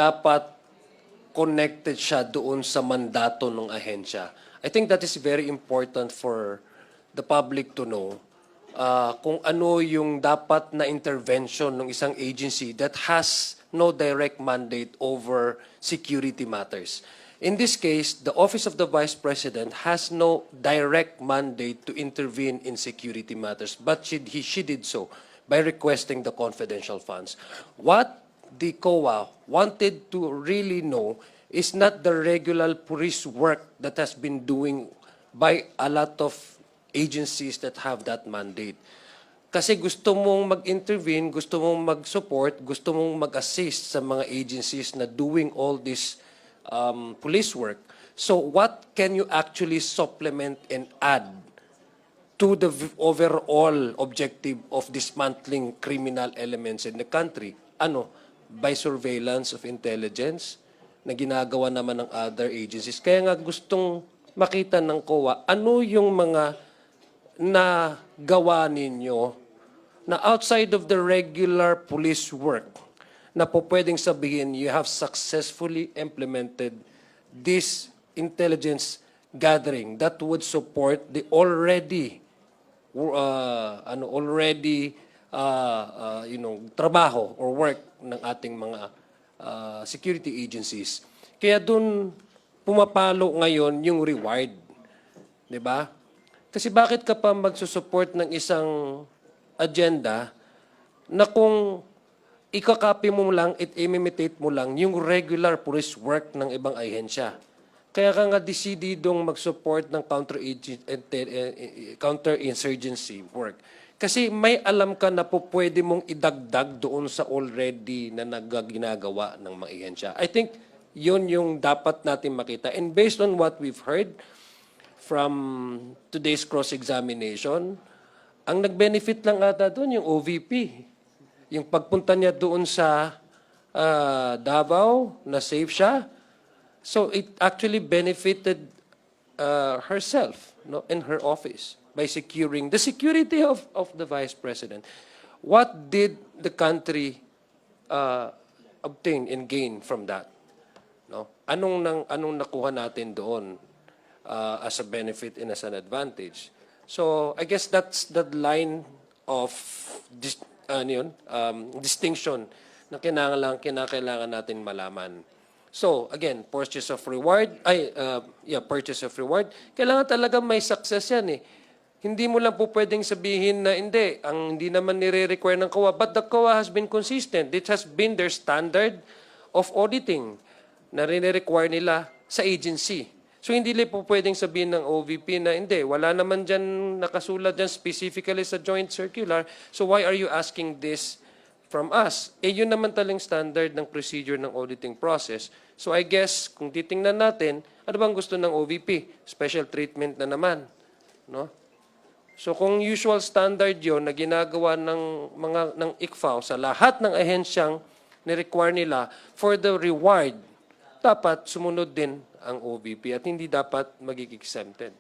dapat connected siya doon sa mandato ng ahensya. I think that is very important for the public to know kung ano yung dapat na intervention ng isang agency that has no direct mandate over security matters. In this case, the Office of the Vice President has no direct mandate to intervene in security matters, but she did so by requesting the confidential funds. What the COA wanted to really know is not the regular police work that has been doing by a lot of agencies that have that mandate. Kasi gusto mong mag-intervene, gusto mong mag-support, gusto mong mag-assist sa mga agencies na doing all this police work. So what can you actually supplement and add to the overall objective of dismantling criminal elements in the country? Ano? By surveillance of intelligence na ginagawa naman ng other agencies. Kaya nga gustong makita ng COA, ano yung mga nagawa ninyo na outside of the regular police work na po pwedeng sabihin you have successfully implemented this intelligence gathering that would support the already trabaho or work ng ating mga security agencies. Kaya doon pumapalo ngayon yung reward. 'Di ba? Kasi bakit ka pa magsusupport ng isang agenda na kung ikakapi mo lang, imitate mo lang yung regular police work ng ibang ahensya. Kaya ka nga decididong mag-support ng counter-insurgency work. Kasi may alam ka na po pwede mong idagdag doon sa already na ginagawa ng mga ahensya. I think yun yung dapat natin makita. And based on what we've heard from today's cross-examination, ang nag-benefit lang ata doon yung OVP. Yung pagpunta niya doon sa Davao, na safe siya. So it actually benefited herself, no, in her office by securing the security of the Vice President. What did the country obtain and gain from that? No? Anong nakuha natin doon as a benefit and as an advantage? So I guess that's the line of distinction na kinakailangan natin malaman. So again, purchase of reward, purchase of reward. Kailangan talaga may success yan eh. Hindi mo lang po pwedeng sabihin na hindi naman nire-require ng COA. But the COA has been consistent. It has been their standard of auditing na rin-require nila sa agency. So hindi lang po pwedeng sabihin ng OVP na wala naman dyan nakasulat dyan specifically sa joint circular. So why are you asking this from us? Yun naman talang standard ng procedure ng auditing process. So I guess kung titingnan natin, ano bang gusto ng OVP? Special treatment na naman. No? So kung usual standard yon na ginagawa ng ICFAO sa lahat ng ahensyang ni-require nila for the reward, dapat sumunod din ang OVP at hindi dapat magiging exempted.